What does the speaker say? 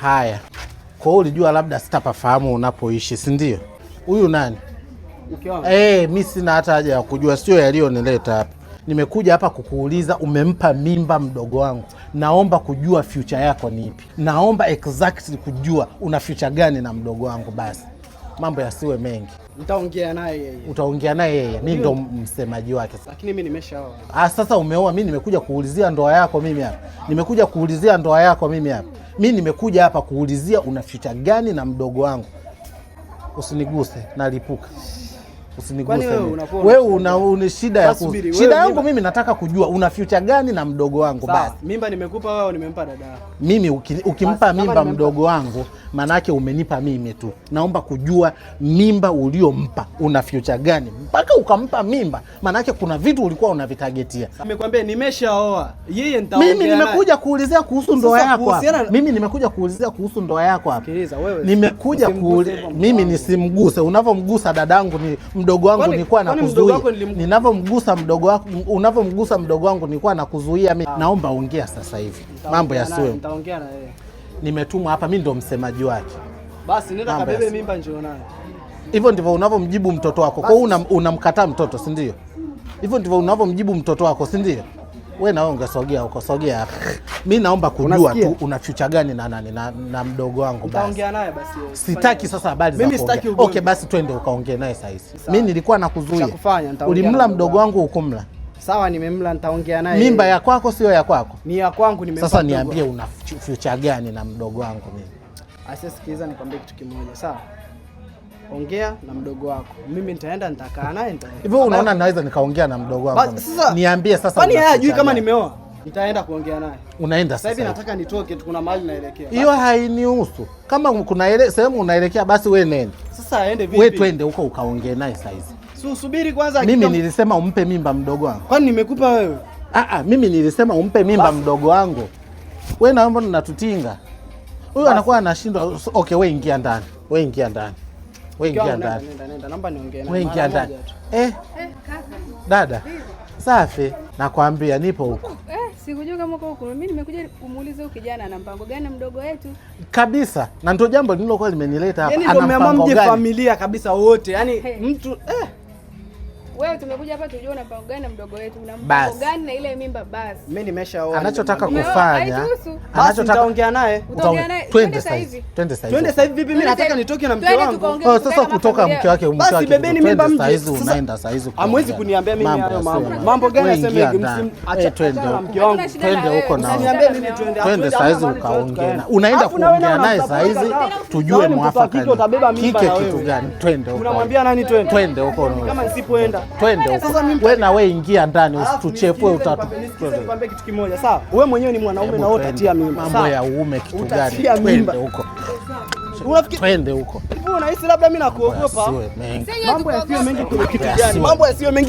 Haya. Kwa hiyo ulijua labda sitapafahamu unapoishi, si ndio? Huyu nani? Mke wangu. Mimi sina hata haja ya kujua, sio yaliyonileta hapa. Nimekuja hapa kukuuliza umempa mimba mdogo wangu. Naomba kujua future yako ni ipi. Naomba exactly kujua una future gani na mdogo wangu basi. Mambo yasiwe mengi. Nitaongea naye yeye. Utaongea naye yeye. Mimi ndo msemaji wake. Lakini mimi nimeshaoa. Sasa umeoa, mimi nimekuja kuulizia ndoa yako mimi hapa. Nimekuja kuulizia ndoa yako mimi hapa. Mimi nimekuja hapa kuulizia una future gani na mdogo wangu. Usiniguse, nalipuka. Usiniguse. Wewe una shida ya shida yangu mimi nataka kujua una future gani na mdogo wangu basi. Mimba nimekupa wewe, nimempa dada. Mimi ukimpa mimba mdogo wangu manake umenipa mimi tu. Naomba kujua mimba uliompa una future gani mpaka ukampa mimba, manake kuna vitu ulikuwa unavitagetia. Nimekwambia nimeshaoa. Yeye nitaongea naye. Mimi nimekuja kuulizia kuhusu ndoa yako hapa. Mimi nimekuja kuulizia kuhusu ndoa yako hapa. Sikiliza wewe. Nimekuja mimi nisimguse. Unavomgusa dadangu ni mdogo wangu nilikuwa nakuzuia. Ninavomgusa mdogo wako, unavomgusa mdogo wangu nilikuwa nakuzuia mimi. Naomba ongea sasa hivi. Mambo yasiwe. Nitaongea na yeye. Nimetumwa hapa, mimi ndo msemaji wake. Basi nenda kabebe mimba njoo naye. Hivyo ndivyo unavomjibu mtoto wako. Kwa hiyo unamkataa mtoto, si ndio? Hivyo ndivyo unavomjibu mtoto wako, si ndio? Wewe na wewe ungesogea huko, sogea hapa. Mimi naomba kujua tu una future gani na nani na mdogo wangu basi. Nitaongea naye basi. Sitaki sasa habari za mimi sitaki. Okay, basi twende ukaongee naye sasa hivi. Mimi nilikuwa nakuzuia. Ulimla mdogo wangu ukumla. Sawa, nimemla, nitaongea naye. Mimba ya kwako sio ya kwako? Ni ya kwangu, nimempa. Sasa niambie una future gani na mdogo wangu mimi? Sikiliza nikwambie kitu kimoja, sawa? Ongea na mdogo wako. Mimi nitaenda nitakaa naye hivyo unaona naweza nikaongea na mdogo wangu? Niambie sasa. Kwani yeye hajui kama nimeoa? Nitaenda kuongea naye. Unaenda sasa? Sasa hivi nataka nitoke, kuna mahali naelekea. Hiyo hainihusu. Kama kuna sehemu unaelekea basi wewe nenda. Sasa aende vipi? Wewe twende huko ukaongee naye sasa hivi. Subiri kwanza. Mimi nilisema umpe mimba mdogo wangu. Kwani nimekupa wewe? Mimi nilisema umpe mimba mdogo wangu. Wewe naomba unatutinga. Huyu anakuwa anashindwa. Okay, wewe ingia ndani. Wewe ingia ndani. Nenda, naomba niongee naye. Wewe ingia ndani. Kaka. Dada. Safi. Nakwambia nipo huko. Sikujua kama uko huko. Mimi nimekuja kumuuliza huyu kijana ana mpango gani mdogo wetu. Kabisa. Na ndio jambo lililokuwa limenileta hapa. Ana mpango gani? Familia kabisa wote. Yaani mtu wewe tumekuja hapa tujue una mpango gani na mdogo wetu. Una mpango gani na ile mimba basi. Mimi nimeshaoa. Anachotaka kufanya. Nitaongea naye. Twende sasa hivi. Twende sasa hivi vipi? Mimi nataka nitoke na mke wangu. Sasa kutoka mke wake basi bebeni mimba mje. Sasa hizi unaenda sasa hizi. Hamwezi kuniambia mimi hayo mambo. Mambo gani asemeki? Acha twende na mke wangu. Twende huko na. Usiniambie mimi twende. Twende sasa hizi ukaongea. Unaenda kuongea naye sasa hizi tujue mwafaka. Kike kitu gani? Twende huko. Unamwambia nani twende? Twende huko. Kama nisipoenda. Twende huko. Wewe na wewe ingia ndani usituchefue utatu. Nikwambie kitu kimoja, sawa? Wewe mwenyewe ni mwanaume na wewe utatia mimba. Mambo ya uume kitu gani? Twende huko. Twende huko. Hivi unahisi labda mimi nakuogopa? Mambo yasiyo mengi. Mambo yasiyo mengi.